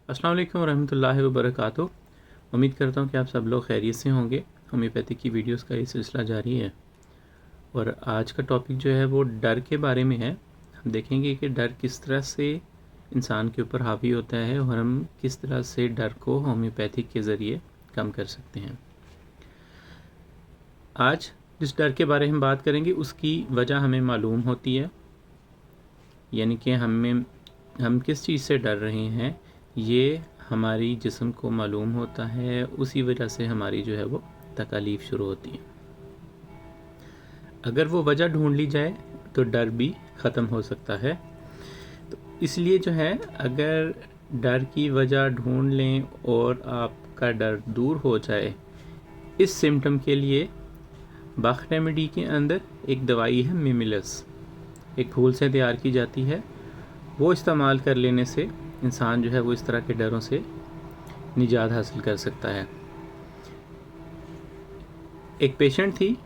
अस्सलाम वालेकुम रहमतुल्लाहि व बरकातुहू। उम्मीद करता हूँ कि आप सब लोग खैरियत से होंगे। होम्योपैथी की वीडियोस का ये सिलसिला जारी है और आज का टॉपिक जो है वो डर के बारे में है। हम देखेंगे कि डर किस तरह से इंसान के ऊपर हावी होता है और हम किस तरह से डर को होम्योपैथी के ज़रिए कम कर सकते हैं। आज जिस डर के बारे में बात करेंगे उसकी वजह हमें मालूम होती है, यानी कि हम किस चीज़ से डर रहे हैं ये हमारी जिस्म को मालूम होता है। उसी वजह से हमारी जो है वो तकालीफ शुरू होती है। अगर वो वजह ढूंढ ली जाए तो डर भी ख़त्म हो सकता है। तो इसलिए जो है, अगर डर की वजह ढूंढ लें और आपका डर दूर हो जाए, इस सिम्टम के लिए बाख रेमेडी के अंदर एक दवाई है मिमिलस, एक फूल से तैयार की जाती है। वो इस्तेमाल कर लेने से इंसान जो है वो इस तरह के डरों से निजात हासिल कर सकता है। एक पेशेंट थी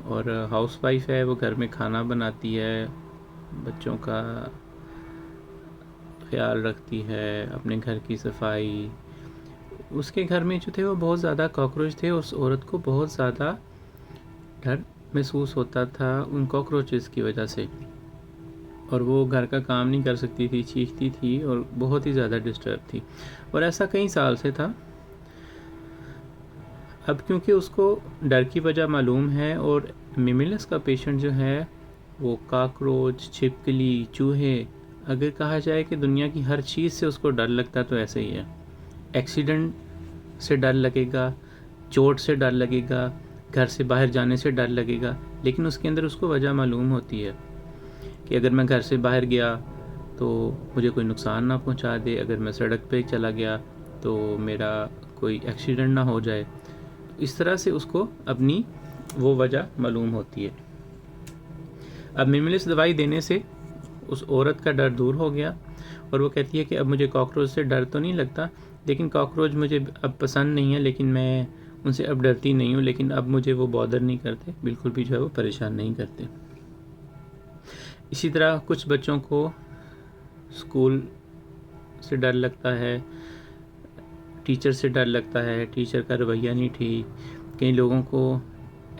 और हाउस वाइफ है, वो घर में खाना बनाती है, बच्चों का ख्याल रखती है, अपने घर की सफाई। उसके घर में जो थे वो बहुत ज़्यादा कॉकरोच थे। उस औरत को बहुत ज़्यादा डर महसूस होता था उन कॉकरोचेस की वजह से, और वो घर का काम नहीं कर सकती थी, चीखती थी और बहुत ही ज़्यादा डिस्टर्ब थी। और ऐसा कई साल से था। अब क्योंकि उसको डर की वजह मालूम है और मिमिलस का पेशेंट जो है वो काकरोच, छिपकली, चूहे, अगर कहा जाए कि दुनिया की हर चीज़ से उसको डर लगता तो ऐसे ही है। एक्सीडेंट से डर लगेगा, चोट से डर लगेगा, घर से बाहर जाने से डर लगेगा, लेकिन उसके अंदर उसको वजह मालूम होती है कि अगर मैं घर से बाहर गया तो मुझे कोई नुकसान ना पहुंचा दे, अगर मैं सड़क पे चला गया तो मेरा कोई एक्सीडेंट ना हो जाए। इस तरह से उसको अपनी वो वजह मालूम होती है। अब मिमिलिस दवाई देने से उस औरत का डर दूर हो गया और वो कहती है कि अब मुझे कॉकरोच से डर तो नहीं लगता, लेकिन कॉकरोच मुझे अब पसंद नहीं है, लेकिन मैं उनसे अब डरती नहीं हूँ, लेकिन अब मुझे वो बॉदर नहीं करते, बिल्कुल भी जो है वो परेशान नहीं करते। इसी तरह कुछ बच्चों को स्कूल से डर लगता है, टीचर से डर लगता है, टीचर का रवैया नहीं ठीक। कई लोगों को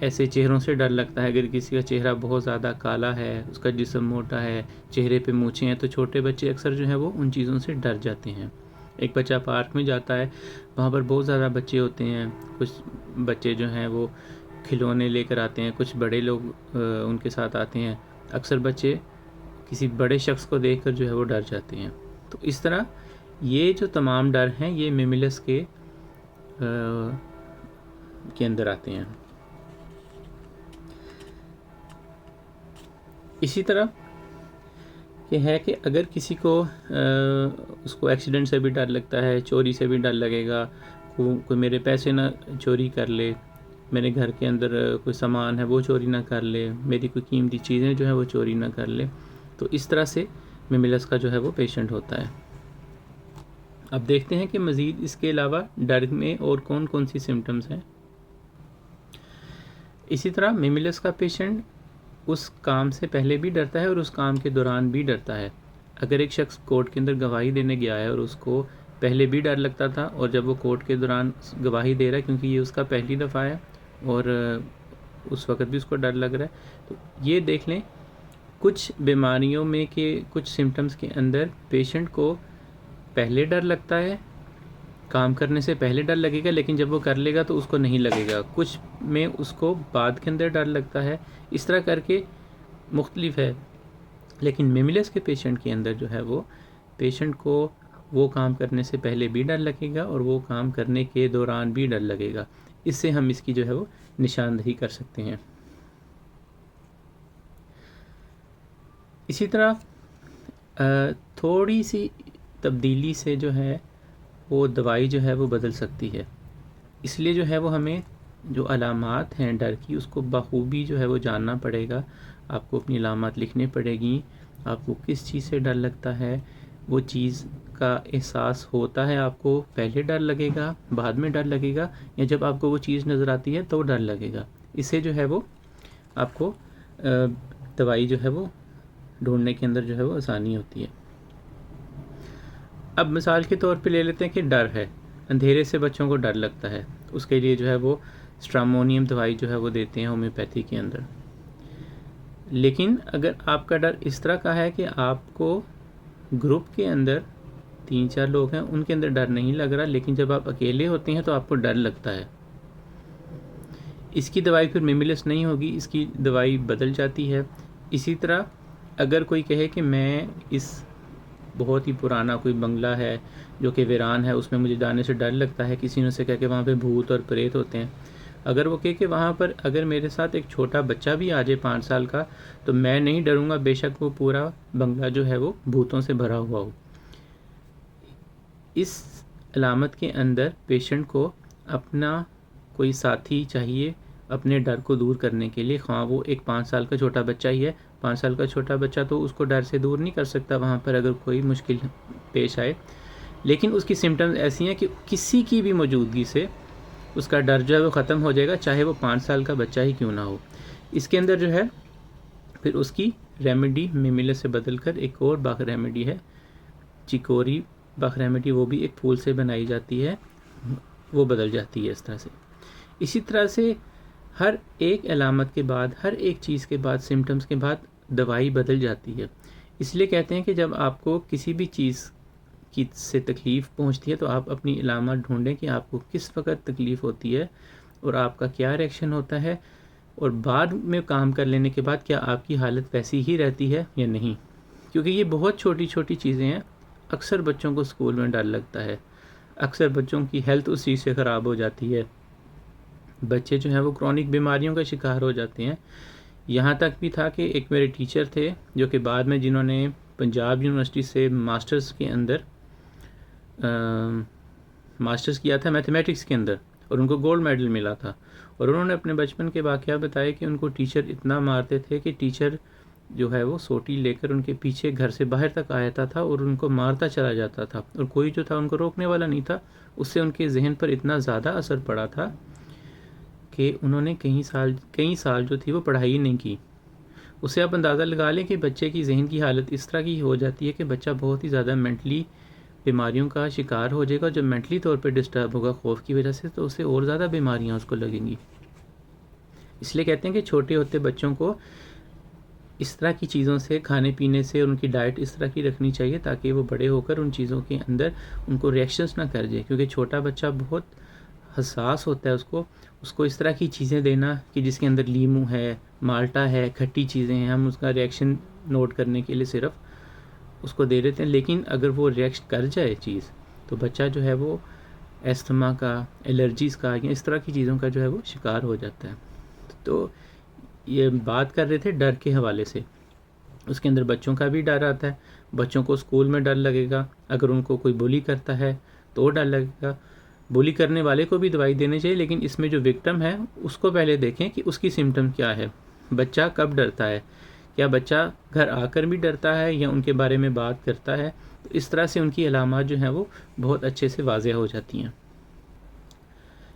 ऐसे चेहरों से डर लगता है, अगर किसी का चेहरा बहुत ज़्यादा काला है, उसका जिस्म मोटा है, चेहरे पे मूंछें हैं, तो छोटे बच्चे अक्सर जो है वो उन चीज़ों से डर जाते हैं। एक बच्चा पार्क में जाता है, वहाँ पर बहुत ज़्यादा बच्चे होते हैं, कुछ बच्चे जो हैं वो खिलौने लेकर आते हैं, कुछ बड़े लोग उनके साथ आते हैं। अक्सर बच्चे किसी बड़े शख्स को देखकर जो है वो डर जाते हैं। तो इस तरह ये जो तमाम डर हैं ये मिमिलस के अंदर आते हैं। इसी तरह ये है कि अगर किसी को उसको एक्सीडेंट से भी डर लगता है, चोरी से भी डर लगेगा, कोई मेरे पैसे ना चोरी कर ले, मेरे घर के अंदर कोई सामान है वो चोरी ना कर ले, मेरी कोई कीमती चीज़ें जो है वो चोरी ना कर ले, तो इस तरह से मिमिलस का जो है वो पेशेंट होता है। अब देखते हैं कि मज़ीद इसके अलावा डर में और कौन कौन सी सिम्टम्स हैं। इसी तरह मिमिलस का पेशेंट उस काम से पहले भी डरता है और उस काम के दौरान भी डरता है। अगर एक शख्स कोर्ट के अंदर गवाही देने गया है और उसको पहले भी डर लगता था, और जब वो कोर्ट के दौरान गवाही दे रहा है, क्योंकि ये उसका पहली दफ़ा है और उस वक़्त भी उसको डर लग रहा है, तो ये देख लें कुछ बीमारियों में के कुछ सिम्टम्स के अंदर पेशेंट को पहले डर लगता है, काम करने से पहले डर लगेगा, लेकिन जब वो कर लेगा तो उसको नहीं लगेगा। कुछ में उसको बाद के अंदर डर लगता है। इस तरह करके मुख्तलिफ है। लेकिन मिमिलस के पेशेंट के अंदर जो है वो पेशेंट को वो काम करने से पहले भी डर लगेगा और वो काम करने के दौरान भी डर लगेगा। इससे हम इसकी जो है वो निशानदही कर सकते हैं। इसी तरह थोड़ी सी तब्दीली से जो है वो दवाई जो है वो बदल सकती है। इसलिए जो है वो हमें जो अलामात हैं डर की उसको बखूबी जो है वो जानना पड़ेगा। आपको अपनी अलामात लिखनी पड़ेगी। आपको किस चीज़ से डर लगता है, वो चीज़ का एहसास होता है आपको, पहले डर लगेगा, बाद में डर लगेगा, या जब आपको वो चीज़ नज़र आती है तो डर लगेगा। इससे जो है वो आपको दवाई जो है वो ढूंढने के अंदर जो है वो आसानी होती है। अब मिसाल के तौर पे ले लेते हैं कि डर है, अंधेरे से बच्चों को डर लगता है, उसके लिए जो है वो स्ट्रामोनियम दवाई जो है वो देते हैं होम्योपैथी के अंदर। लेकिन अगर आपका डर इस तरह का है कि आपको ग्रुप के अंदर 3-4 लोग हैं उनके अंदर डर नहीं लग रहा, लेकिन जब आप अकेले होते हैं तो आपको डर लगता है, इसकी दवाई फिर मिमिलस नहीं होगी, इसकी दवाई बदल जाती है। इसी तरह अगर कोई कहे कि मैं इस बहुत ही पुराना कोई बंगला है जो कि वीरान है, उसमें मुझे जाने से डर लगता है, किसी ने उसे कहा कि वहाँ पे भूत और प्रेत होते हैं, अगर वो कहे कि वहाँ पर अगर मेरे साथ एक छोटा बच्चा भी आ जाए 5 साल का तो मैं नहीं डरूँगा, बेशक वो पूरा बंगला जो है वो भूतों से भरा हुआ हो। इस अलामत के अंदर पेशेंट को अपना कोई साथी चाहिए अपने डर को दूर करने के लिए, हाँ वो एक 5 साल का छोटा बच्चा ही है, 5 साल का छोटा बच्चा तो उसको डर से दूर नहीं कर सकता वहाँ पर अगर कोई मुश्किल पेश आए, लेकिन उसकी सिम्टम्स ऐसी हैं कि किसी की भी मौजूदगी से उसका डर जो है वो ख़त्म हो जाएगा, चाहे वो 5 साल का बच्चा ही क्यों ना हो। इसके अंदर जो है फिर उसकी रेमेडी मिमिलस से बदल कर एक और बाख रेमेडी है, चिकोरी बाख रेमेडी, वो भी एक फूल से बनाई जाती है, वो बदल जाती है इस तरह से। इसी तरह से हर एक अलामत के बाद, हर एक चीज़ के बाद, सिम्टम्स के बाद दवाई बदल जाती है। इसलिए कहते हैं कि जब आपको किसी भी चीज़ की से तकलीफ़ पहुंचती है तो आप अपनी अलामत ढूंढें कि आपको किस वक्त तकलीफ़ होती है और आपका क्या रिएक्शन होता है, और बाद में काम कर लेने के बाद क्या आपकी हालत वैसी ही रहती है या नहीं। क्योंकि ये बहुत छोटी छोटी चीज़ें हैं। अक्सर बच्चों को स्कूल में डर लगता है, अक्सर बच्चों की हेल्थ उस चीज़ से ख़राब हो जाती है, बच्चे जो हैं वो क्रॉनिक बीमारियों का शिकार हो जाते हैं। यहाँ तक भी था कि एक मेरे टीचर थे जो कि बाद में जिन्होंने पंजाब यूनिवर्सिटी से मास्टर्स के अंदर मास्टर्स किया था मैथमेटिक्स के अंदर और उनको गोल्ड मेडल मिला था, और उन्होंने अपने बचपन के वाक़या बताए कि उनको टीचर इतना मारते थे कि टीचर जो है वो सोटी लेकर उनके पीछे घर से बाहर तक आ जाता था और उनको मारता चला जाता था, और कोई जो था उनको रोकने वाला नहीं था। उससे उनके जहन पर इतना ज़्यादा असर पड़ा था कि उन्होंने कई साल जो थी वो पढ़ाई नहीं की। उससे आप अंदाज़ा लगा लें कि बच्चे की जहन की हालत इस तरह की हो जाती है कि बच्चा बहुत ही ज़्यादा मेंटली बीमारियों का शिकार हो जाएगा। जब मेंटली तौर पे डिस्टर्ब होगा खौफ की वजह से तो उसे और ज़्यादा बीमारियां उसको लगेंगी। इसलिए कहते हैं कि छोटे होते बच्चों को इस तरह की चीज़ों से, खाने पीने से, उनकी डाइट इस तरह की रखनी चाहिए ताकि वो बड़े होकर उन चीज़ों के अंदर उनको रिएक्शंस ना कर जाए, क्योंकि छोटा बच्चा बहुत हसास होता है। उसको इस तरह की चीज़ें देना कि जिसके अंदर लीमू है, माल्टा है, खट्टी चीज़ें हैं, हम उसका रिएक्शन नोट करने के लिए सिर्फ उसको दे देते हैं, लेकिन अगर वो रिएक्ट कर जाए चीज़ तो बच्चा जो है वो एस्थमा का, एलर्जीज़ का या इस तरह की चीज़ों का जो है वो शिकार हो जाता है। तो ये बात कर रहे थे डर के हवाले से, उसके अंदर बच्चों का भी डर आता है। बच्चों को स्कूल में डर लगेगा, अगर उनको कोई बुली करता है तो डर लगेगा। बुली करने वाले को भी दवाई देनी चाहिए, लेकिन इसमें जो विक्टिम है उसको पहले देखें कि उसकी सिम्टम क्या है, बच्चा कब डरता है, क्या बच्चा घर आकर भी डरता है या उनके बारे में बात करता है। तो इस तरह से उनकी अलामात जो हैं वो बहुत अच्छे से वाज़ेह हो जाती हैं।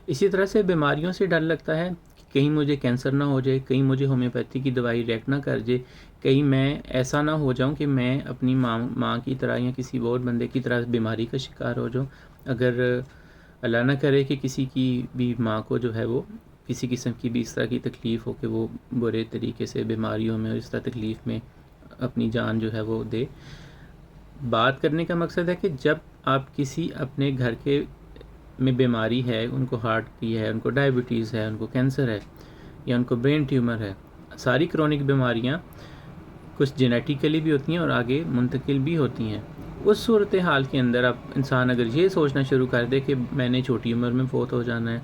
इसी तरह से बीमारियों से डर लगता है कि कहीं मुझे कैंसर ना हो जाए, कहीं मुझे होम्योपैथी की दवाई रिएक्ट ना कर जाए, कहीं मैं ऐसा ना हो जाऊं कि मैं अपनी माँ की तरह या किसी और बंदे की तरह बीमारी का शिकार हो जाऊं। अगर अल्लाह ना करे कि किसी की भी माँ को जो है वो किसी किस्म की भी इस तरह की तकलीफ़ हो कि वो बुरे तरीके से बीमारियों में और इस तरह तकलीफ़ में अपनी जान जो है वो दे। बात करने का मकसद है कि जब आप किसी अपने घर के में बीमारी है, उनको हार्ट की है, उनको डायबिटीज़ है, उनको कैंसर है या उनको ब्रेन ट्यूमर है, सारी क्रोनिक बीमारियां कुछ जेनेटिकली भी होती हैं और आगे मुंतकिल भी होती हैं। उस सूरत हाल के अंदर अब इंसान अगर ये सोचना शुरू कर दे कि मैंने छोटी उम्र में फ़ौत हो जाना है,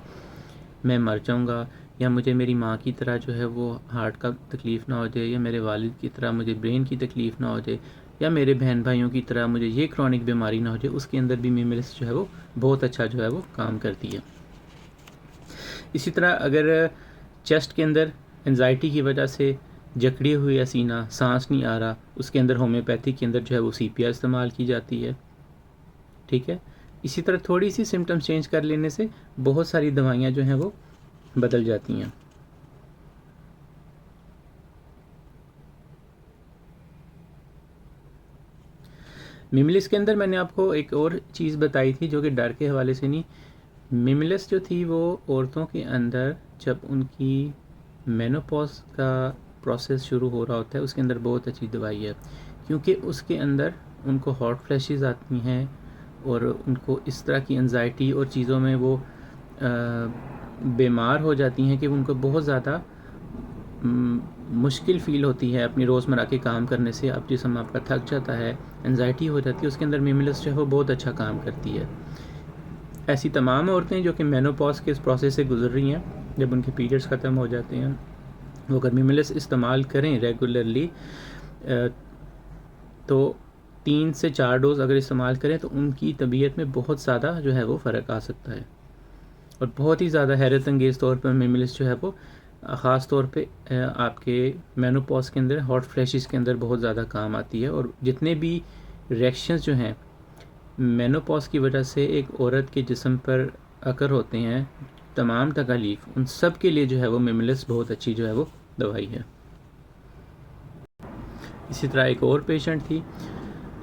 मैं मर जाऊंगा, या मुझे मेरी माँ की तरह जो है वो हार्ट का तकलीफ़ ना हो जाए, या मेरे वालिद की तरह मुझे ब्रेन की तकलीफ़ ना हो जाए, या मेरे बहन भाइयों की तरह मुझे ये क्रोनिक बीमारी ना हो जाए, उसके अंदर भी मिमिलिस जो है वो बहुत अच्छा जो है वो काम करती है। इसी तरह अगर चेस्ट के अंदर एंजाइटी की वजह से जकड़ी हुई है सीना, सांस नहीं आ रहा, उसके अंदर होम्योपैथी के अंदर जो है वो CPR इस्तेमाल की जाती है। ठीक है, इसी तरह थोड़ी सी सिम्टम्स चेंज कर लेने से बहुत सारी दवाइयाँ जो हैं वो बदल जाती हैं। मिमिलिस के अंदर मैंने आपको एक और चीज़ बताई थी जो कि डर के हवाले से नहीं, मिमिलिस जो थी वो औरतों के अंदर जब उनकी मेनोपॉज का प्रोसेस शुरू हो रहा होता है उसके अंदर बहुत अच्छी दवाई है, क्योंकि उसके अंदर उनको हॉट फ्लैशेस आती हैं और उनको इस तरह की एंजाइटी और चीज़ों में वो बीमार हो जाती हैं कि उनको बहुत ज़्यादा मुश्किल फ़ील होती है अपनी रोज़मर्रा के काम करने से। अब जिस्म आपका थक जाता है, एंजाइटी हो जाती है, उसके अंदर मिमिलिस जो है वो बहुत अच्छा काम करती है। ऐसी तमाम औरतें जो कि मेनोपॉज के इस प्रोसेस से गुजर रही हैं, जब उनके पीरियड्स ख़त्म हो जाते हैं, वो अगर मिमिलिस इस्तेमाल करें रेगुलरली तो 3 से 4 डोज़ अगर इस्तेमाल करें तो उनकी तबीयत में बहुत ज़्यादा जो है वो फ़र्क आ सकता है। और बहुत ही ज़्यादा हैरत अंगेज़ तौर पर मिमिलिस जो है वो ख़ास तौर पे आपके मेनोपॉज के अंदर हॉट फ्लैशेस के अंदर बहुत ज़्यादा काम आती है। और जितने भी रिएक्शंस जो हैं मेनोपॉज की वजह से एक औरत के जिस्म पर अकर होते हैं, तमाम तकालीफ, उन सब के लिए जो है वो मिमिलिस बहुत अच्छी जो है वो दवाई है। इसी तरह एक और पेशेंट थी,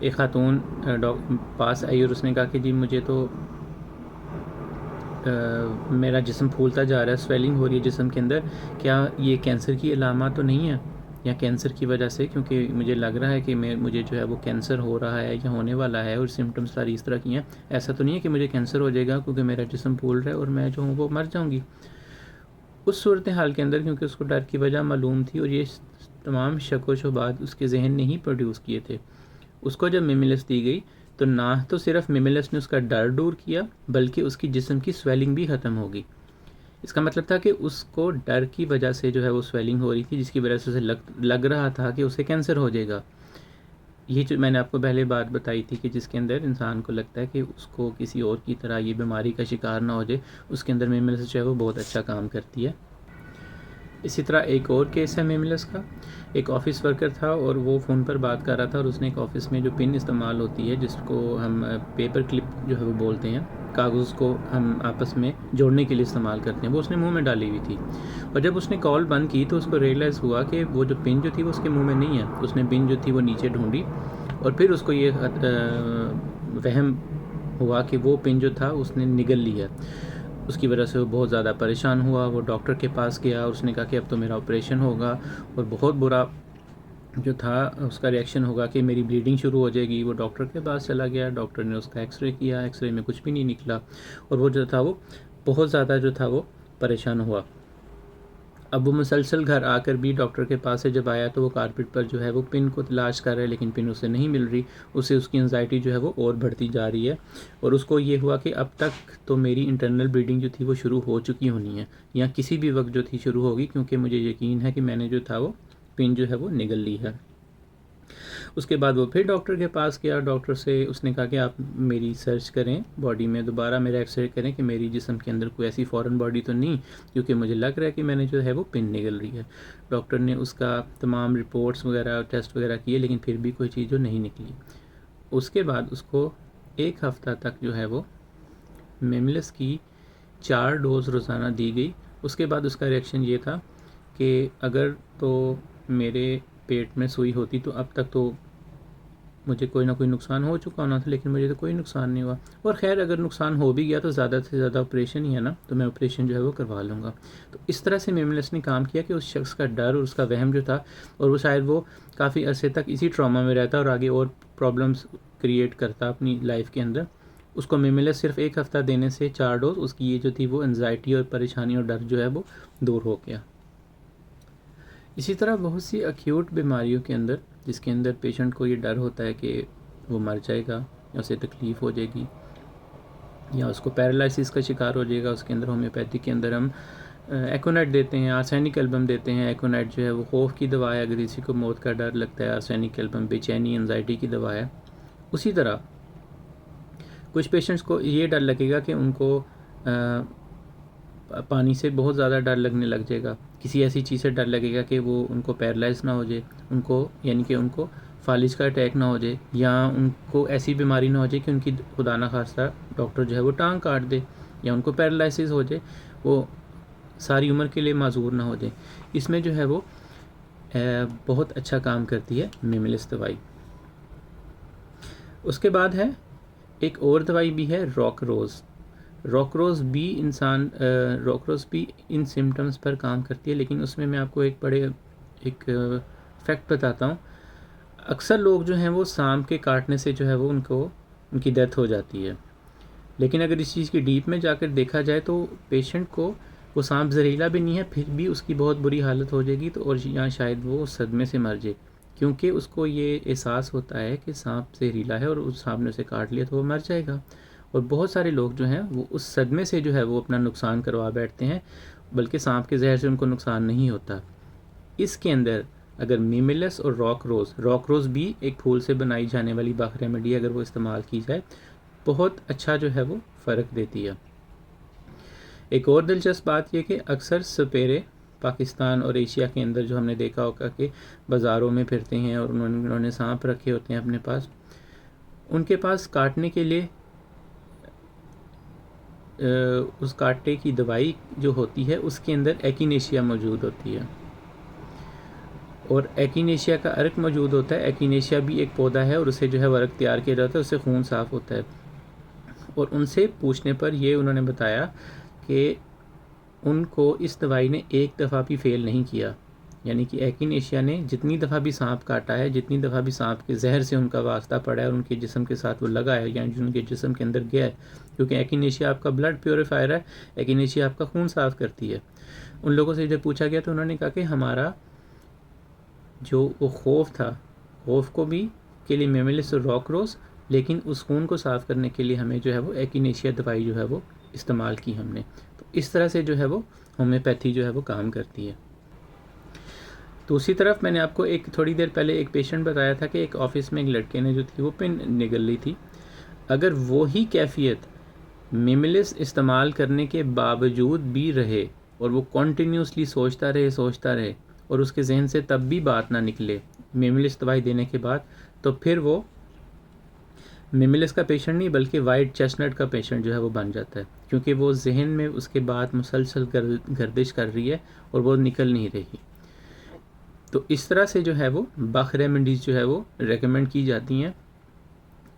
एक खातून पास आई और उसने कहा कि जी मुझे तो मेरा जिस्म फूलता जा रहा है, स्वेलिंग हो रही है जिस्म के अंदर, क्या ये कैंसर की अलामत तो नहीं है, या कैंसर की वजह से, क्योंकि मुझे लग रहा है कि मुझे जो है वो कैंसर हो रहा है या होने वाला है और सिम्टम्स सारी इस तरह की हैं। ऐसा तो नहीं है कि मुझे कैंसर हो जाएगा क्योंकि मेरा जिस्म फूल रहा है और मैं जो हूँ वो मर जाऊँगी। उस सूरत हाल के अंदर, क्योंकि उसको डर की वजह मालूम थी और ये तमाम शक व शुबात उसके जहन ने ही प्रोड्यूस किए थे, उसको जब मिमिलिस दी गई तो ना तो सिर्फ मिमिलिस ने उसका डर दूर किया बल्कि उसकी जिस्म की स्वेलिंग भी ख़त्म हो गई। इसका मतलब था कि उसको डर की वजह से जो है वो स्वेलिंग हो रही थी, जिसकी वजह से उसे लग रहा था कि उसे कैंसर हो जाएगा। ये जो मैंने आपको पहले बात बताई थी कि जिसके अंदर इंसान को लगता है कि उसको किसी और की तरह ये बीमारी का शिकार ना हो जाए, उसके अंदर मिमिलिस जो है वो बहुत अच्छा काम करती है। इसी तरह एक और केस है मिमिलिस का। एक ऑफ़िस वर्कर था और वो फ़ोन पर बात कर रहा था और उसने एक ऑफ़िस में जो पिन इस्तेमाल होती है, जिसको हम पेपर क्लिप जो है वो बोलते हैं, कागज़ को हम आपस में जोड़ने के लिए इस्तेमाल करते हैं, वो उसने मुंह में डाली हुई थी। और जब उसने कॉल बंद की तो उसको रियलाइज़ हुआ कि वो जो पिन जो थी वो उसके मुंह में नहीं है। उसने पिन जो थी वो नीचे ढूंढी और फिर उसको ये वहम हुआ कि वो पिन जो था उसने निगल ली है। उसकी वजह से वो बहुत ज़्यादा परेशान हुआ। वो डॉक्टर के पास गया और उसने कहा कि अब तो मेरा ऑपरेशन होगा और बहुत बुरा जो था उसका रिएक्शन होगा कि मेरी ब्लीडिंग शुरू हो जाएगी। वो डॉक्टर के पास चला गया, डॉक्टर ने उसका एक्सरे किया, एक्सरे में कुछ भी नहीं निकला और वो जो था वो बहुत ज़्यादा जो था वो परेशान हुआ। अब वो मुसलसल घर आकर भी डॉक्टर के पास से जब आया तो वो कारपेट पर जो है वो पिन को तलाश कर रहा है, लेकिन पिन उसे नहीं मिल रही। उससे उसकी एंजाइटी जो है वो और बढ़ती जा रही है और उसको ये हुआ कि अब तक तो मेरी इंटरनल ब्लीडिंग जो थी वो शुरू हो चुकी होनी है या किसी भी वक्त जो थी शुरू होगी, क्योंकि मुझे यकीन है कि मैंने जो था वो पिन जो है वो निगल ली है। उसके बाद वो फिर डॉक्टर के पास गया। डॉक्टर से उसने कहा कि आप मेरी सर्च करें बॉडी में, दोबारा मेरा एक्सरे करें कि मेरी जिस्म के अंदर कोई ऐसी फॉरेन बॉडी तो नहीं, क्योंकि मुझे लग रहा है कि मैंने जो है वो पिन निकल रही है। डॉक्टर ने उसका तमाम रिपोर्ट्स वगैरह टेस्ट वगैरह किए, लेकिन फिर भी कोई चीज़ जो नहीं निकली। उसके बाद उसको 1 हफ़्ता तक जो है वो मिमिलिस की 4 डोज़ रोज़ाना दी गई। उसके बाद उसका रिएक्शन ये था कि अगर तो मेरे पेट में सुई होती तो अब तक तो मुझे कोई ना कोई नुकसान हो चुका होना था, लेकिन मुझे तो कोई नुकसान नहीं हुआ। और ख़ैर अगर नुकसान हो भी गया तो ज़्यादा से ज़्यादा ऑपरेशन ही है ना, तो मैं ऑपरेशन जो है वो करवा लूँगा। तो इस तरह से मिमिलिस ने काम किया कि उस शख्स का डर और उसका वहम जो था, और वो शायद वो काफ़ी अरसे तक इसी ट्रॉमा में रहता और आगे और प्रॉब्लम्स क्रिएट करता अपनी लाइफ के अंदर। उसको मिमिलिस सिर्फ 1 हफ़्ता देने से 4 डोज उसकी ये जो थी वो एंजाइटी और परेशानी और डर जो है वो दूर हो गया। इसी तरह बहुत सी एक्यूट बीमारियों के अंदर जिसके अंदर पेशेंट को ये डर होता है कि वो मर जाएगा या उसे तकलीफ़ हो जाएगी या उसको पैरालिसिस का शिकार हो जाएगा, उसके अंदर होम्योपैथी के अंदर हम एकोनाइट देते हैं, आर्सेनिक एल्बम देते हैं। एकोनाइट जो है वो खौफ की दवा है, अगर किसी को मौत का डर लगता है। आर्सेनिक एल्बम बेचैनी एंजाइटी की दवा है। उसी तरह कुछ पेशेंट्स को ये डर लगेगा कि उनको पानी से बहुत ज़्यादा डर लगने लग जाएगा, किसी ऐसी चीज़ से डर लगेगा कि वो उनको पैरालाइज ना हो जाए, उनको यानी कि उनको फालिज का अटैक ना हो जाए, या उनको ऐसी बीमारी ना हो जाए कि उनकी खुदा ना खास्ता डॉक्टर जो है वो टांग काट दे या उनको पैरालिसिस हो जाए, वो सारी उम्र के लिए माजूर ना हो जाए। इसमें जो है वो बहुत अच्छा काम करती है मिमिलिस दवाई। उसके बाद है एक और दवाई भी है रॉकरोज़। रॉकरोज़ भी इन सिम्टम्स पर काम करती है, लेकिन उसमें मैं आपको एक फैक्ट बताता हूँ। अक्सर लोग जो हैं वो सांप के काटने से जो है वो उनकी डेथ हो जाती है, लेकिन अगर इस चीज़ की डीप में जाकर देखा जाए तो पेशेंट को वो सांप जहरीला भी नहीं है, फिर भी उसकी बहुत बुरी हालत हो जाएगी, तो और या शायद वो सदमे से मर जाए, क्योंकि उसको ये एहसास होता है कि सांप जहरीला है और उस सांप ने उसे काट लिया तो वो मर जाएगा। और बहुत सारे लोग जो हैं वो उस सदमे से जो है वो अपना नुकसान करवा बैठते हैं, बल्कि सांप के जहर से उनको नुकसान नहीं होता। इसके अंदर अगर मीमिलस और रॉकरोज़ भी एक फूल से बनाई जाने वाली बाख रेमेडी, अगर वो इस्तेमाल की जाए बहुत अच्छा जो है वो फ़र्क देती है। एक और दिलचस्प बात यह कि अक्सर सपेरे पाकिस्तान और एशिया के अंदर जो हमने देखा होगा कि बाज़ारों में फिरते हैं और उन्होंने सांप रखे होते हैं अपने पास, उनके पास काटने के लिए उस कांटे की दवाई जो होती है उसके अंदर एकिनेशिया मौजूद होती है, और एकिनेशिया का अर्क मौजूद होता है। एकिनेशिया भी एक पौधा है और उसे जो है वर्क तैयार किया जाता है, उससे खून साफ़ होता है। और उनसे पूछने पर ये उन्होंने बताया कि उनको इस दवाई ने एक दफ़ा भी फ़ेल नहीं किया, यानी कि एकिनेशिया ने जितनी दफ़ा भी सांप काटा है, जितनी दफ़ा भी सांप के जहर से उनका वास्ता पड़ा है और उनके जिस्म के साथ वो लगा है, यानी जो उनके जिस्म के अंदर गया है, क्योंकि एकिनेशिया आपका ब्लड प्योरीफायर है, एकिनेशिया आपका खून साफ़ करती है। उन लोगों से जब पूछा गया तो उन्होंने कहा कि हमारा जो वो खौफ था, खौफ को भी के लिए मीमिलिस और रॉकरोज़, लेकिन उस खून को साफ़ करने के लिए हमें जो है वो एकिनेशिया दवाई जो है वो इस्तेमाल की हमने। तो इस तरह से जो है वो होम्योपैथी जो है वो काम करती है। दूसरी तरफ मैंने आपको एक थोड़ी देर पहले एक पेशेंट बताया था कि एक ऑफ़िस में एक लड़के ने जो थी वो पिन निगल ली थी। अगर वो ही कैफियत मीमिलिस इस्तेमाल करने के बावजूद भी रहे और वो कॉन्टीन्यूसली सोचता रहे और उसके जहन से तब भी बात ना निकले मीमिलिस दवाई देने के बाद, तो फिर वो मीमिलिस का पेशेंट नहीं बल्कि वाइट चेस्टनट का पेशेंट जो है वो बन जाता है, क्योंकि वो जहन में उसके बाद मुसलसल गर्दिश कर रही है और वो निकल नहीं रही। तो इस तरह से जो है वो बाख रेमेडीज़ जो है वो रेकमेंड की जाती हैं।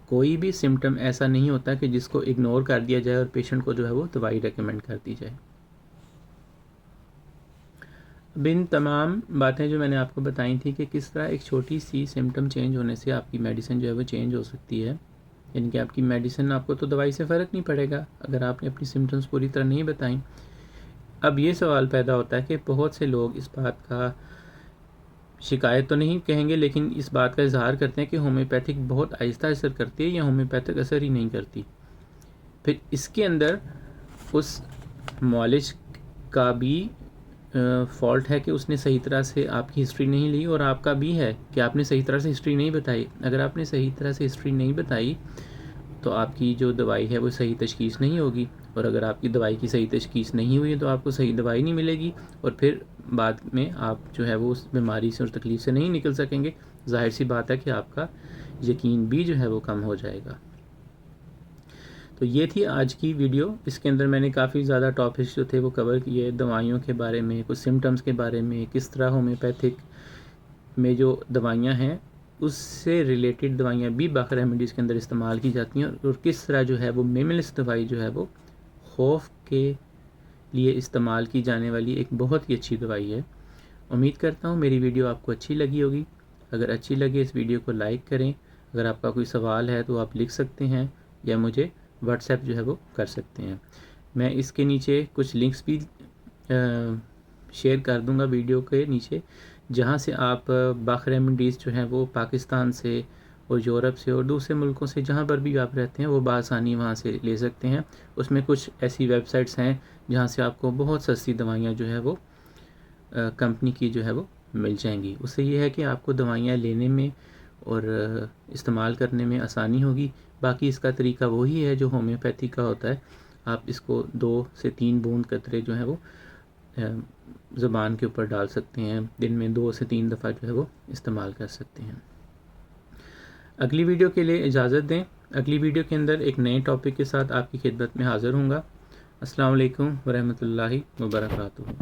कोई भी सिम्टम ऐसा नहीं होता कि जिसको इग्नोर कर दिया जाए और पेशेंट को जो है वो दवाई रेकमेंड कर दी जाए। अब इन तमाम बातें जो मैंने आपको बताई थी कि किस तरह एक छोटी सी सिम्टम चेंज होने से आपकी मेडिसिन जो है वो चेंज हो सकती है, यानी कि आपकी मेडिसिन, आपको तो दवाई से फ़र्क नहीं पड़ेगा अगर आपने अपनी सिम्टम्स पूरी तरह नहीं बताई। अब ये सवाल पैदा होता है कि बहुत से लोग इस बात का शिकायत तो नहीं कहेंगे, लेकिन इस बात का इजहार करते हैं कि होम्योपैथिक बहुत आहिस्ता असर करती है या होम्योपैथिक असर ही नहीं करती। फिर इसके अंदर उस मॉलिज का भी फॉल्ट है कि उसने सही तरह से आपकी हिस्ट्री नहीं ली, और आपका भी है कि आपने सही तरह से हिस्ट्री नहीं बताई। अगर आपने सही तरह से हिस्ट्री नहीं बताई तो आपकी जो दवाई है वो सही तशखीस नहीं होगी, और अगर आपकी दवाई की सही तशखीस नहीं हुई तो आपको सही दवाई नहीं मिलेगी, और फिर बाद में आप जो है वो उस बीमारी से और तकलीफ़ से नहीं निकल सकेंगे। जाहिर सी बात है कि आपका यकीन भी जो है वो कम हो जाएगा। तो ये थी आज की वीडियो। इसके अंदर मैंने काफ़ी ज़्यादा टॉपिक्स जो थे वो कवर किए, दवाइयों के बारे में, कुछ सिम्टम्स के बारे में, किस तरह होम्योपैथिक में जो दवाइयाँ हैं उससे रिलेटेड दवाइयाँ भी बाख रेमेडीज़ के अंदर इस्तेमाल की जाती हैं, और किस तरह जो है वो मीमिलिस दवाई जो है वो खौफ के लिए इस्तेमाल की जाने वाली एक बहुत ही अच्छी दवाई है। उम्मीद करता हूँ मेरी वीडियो आपको अच्छी लगी होगी। अगर अच्छी लगे इस वीडियो को लाइक करें। अगर आपका कोई सवाल है तो आप लिख सकते हैं या मुझे व्हाट्सएप जो है वो कर सकते हैं। मैं इसके नीचे कुछ लिंक्स भी शेयर कर दूंगा वीडियो के नीचे, जहां से आप बाख रेमेडीज़ जो हैं वो पाकिस्तान से और यूरोप से और दूसरे मुल्कों से जहां पर भी आप रहते हैं वो बआसानी वहां से ले सकते हैं। उसमें कुछ ऐसी वेबसाइट्स हैं जहां से आपको बहुत सस्ती दवाइयाँ जो है वो कंपनी की जो है वो मिल जाएंगी। उससे ये है कि आपको दवाइयाँ लेने में और इस्तेमाल करने में आसानी होगी। बाकी इसका तरीका वही है जो होम्योपैथी का होता है। आप इसको 2 से 3 बूंद कतरे जो है वो ज़ुबान के ऊपर डाल सकते हैं, दिन में 2 से 3 दफ़ा जो है वो इस्तेमाल कर सकते हैं। अगली वीडियो के लिए इजाज़त दें। अगली वीडियो के अंदर एक नए टॉपिक के साथ आपकी खिदमत में हाज़िर हूँगा। अस्सलाम वालेकुम वरहमतुल्लाहि वबरकातुहू।